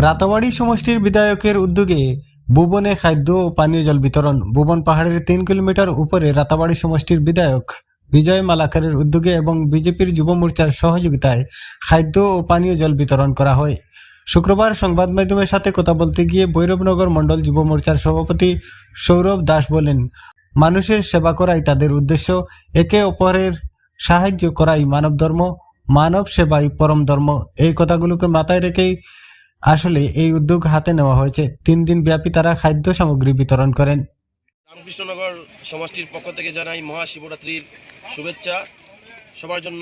রাতাবাড়ী সমষ্টির বিধায়কের উদ্যোগে ভুবনে খাদ্য ও পানীয় জল বিতরণ। ভুবন পাহাড়ের 3 কিলোমিটার উপরে রাতাবাড়ী সমষ্টির বিধায়ক বিজয় মালাকারের উদ্যোগে এবং বিজেপির যুব মোর্চার সহযোগিতায় খাদ্য ও পানীয় জল বিতরণ করা হয়। শুক্রবার সংবাদ মাধ্যমের সাথে কথা বলতে গিয়ে ভৈরবনগর মণ্ডল যুব মোর্চার সভাপতি সৌরভ দাস বলেন, মানুষের সেবা করাই তাদের উদ্দেশ্য, একে অপরের সাহায্য করাই মানব ধর্ম, মানব সেবাই পরম ধর্ম। এই কথাগুলোকে মাথায় রেখেই আসলে এই উদ্যোগ হাতে নেওয়া হয়েছে। 3 দিন ব্যাপী তারা খাদ্য সামগ্রী বিতরণ করেন। রামকৃষ্ণনগর সমষ্টির পক্ষ থেকে জানাই মহাশিবরাত্রির শুভেচ্ছা। সবার জন্য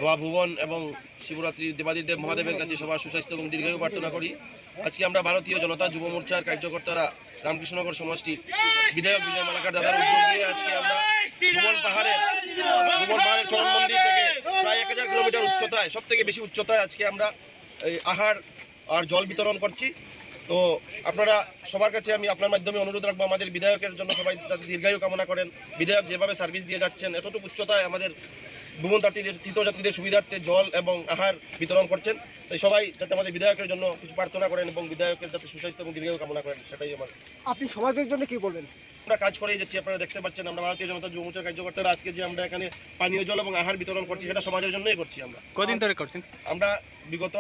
মহা ভুবন এবং শিবরাত্রি দেবাদিদেব মহাদেবের কাছে সবার সুস্বাস্থ্য এবং দীর্ঘায়ু প্রার্থনা করি। আজকে আমরা ভারতীয় জনতা যুব মোর্চার কার্যকর্তারা রামকৃষ্ণনগর সমষ্টির বিধায়ক বিজয় মালাকার দাদার উদ্যোগ নিয়ে আজকে আমরা ভুবন পাহাড়ের চরণ মন্দির থেকে প্রায় 1000 কিলোমিটার উচ্চতায়, সব থেকে বেশি উচ্চতায় আজকে আমরা এই আহার আর জল বিতরণ করছি। তো আপনারা সবার কাছে আমি আপনার মাধ্যমে অনুরোধ রাখবো, আমাদের বিধায়কের জন্য সবাই দীর্ঘায়ু কামনা করেন। বিধায়ক যেভাবে সার্ভিস দিয়ে যাচ্ছেন, এতটুকু উচ্চতায় আমাদের ভ্রমণ তীর্থযাত্রীদের সুবিধার্থে জল এবং আহার বিতরণ করছেন। তাই সবাই যাতে আমাদের বিধায়কের জন্য কিছু প্রার্থনা করেন এবং বিধায়কের যাতে সুস্বাস্থ্য এবং দীর্ঘায়ু কামনা করেন, সেটাই আমার। আপনি সমাজের জন্য কি বলবেন? আমরা কাজ করেই যাচ্ছি, আপনারা দেখতে পাচ্ছেন আমরা ভারতীয় জনতা যুব মোর্চার কার্যকর্তারা আজকে যে আমরা এখানে পানীয় জল এবং আহার বিতরণ করছি, সেটা সমাজের জন্যই করছি। আমরা কদিন ধরে করছেন? আমরা বিগত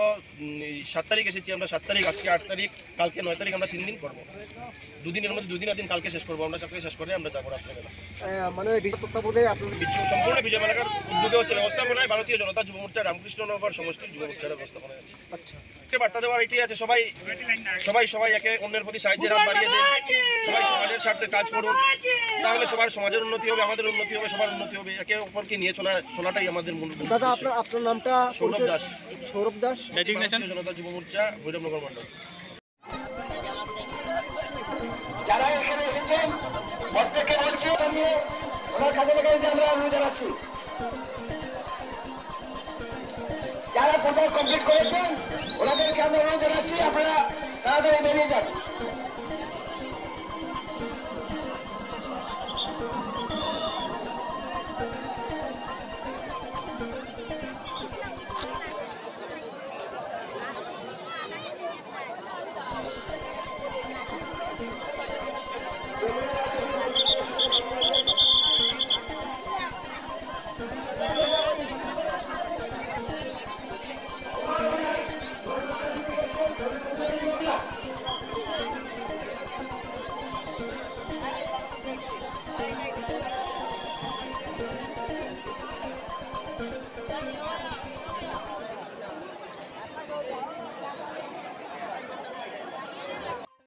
7 তারিখ এসেছি, আমরা 7 তারিখ, আজকে 8 তারিখ, কালকে 9 তারিখ, আমরা 3 দিন করবো। 2 দিনের মধ্যে 2 দিন আর দিন কালকে শেষ করবো। আমরা সবকে শেষ করে আমরা যাবো আপনাদের মানে তত্ত্বাবধানে আপনার সম্পূর্ণ বিজয় মালাকার উদ্যোগে হচ্ছে ব্যবস্থাপনায় ভারতীয় জনতা যুব মোর্চা রামকৃষ্ণনগর সমষ্টির যুব মোর্চার ব্যবস্থাপনায় আছে। আচ্ছা, বার্তা দেওয়ার এটাই আছে, সবাই একে অন্যের প্রতি সাহায্যের হাত বাড়িয়ে দেন, সবাই সমাজের স্বার্থে কাজ করুন, তাহলে সবার সমাজের উন্নতি হবে, আমাদের উন্নতি হবে, সবার উন্নতি হবে। একে অপরকে নিয়ে চলাটাই আমাদের মূল। দাদা আপনার নামটা? সৌরভ দাস। সৌরভ দাস, ভারতীয় জনতা যুব মোর্চা, ভৈরবনগর মণ্ডল। যারা এখানে এসেছেন প্রত্যেককে বলছি, ওনার কাছে আমরা অনুরোধ জানাচ্ছি, যারা প্রচার কমপ্লিট করেছেন ওনাদেরকে আমরা অনুরোধ জানাচ্ছি আপনারা তাড়াতাড়ি বেরিয়ে যান।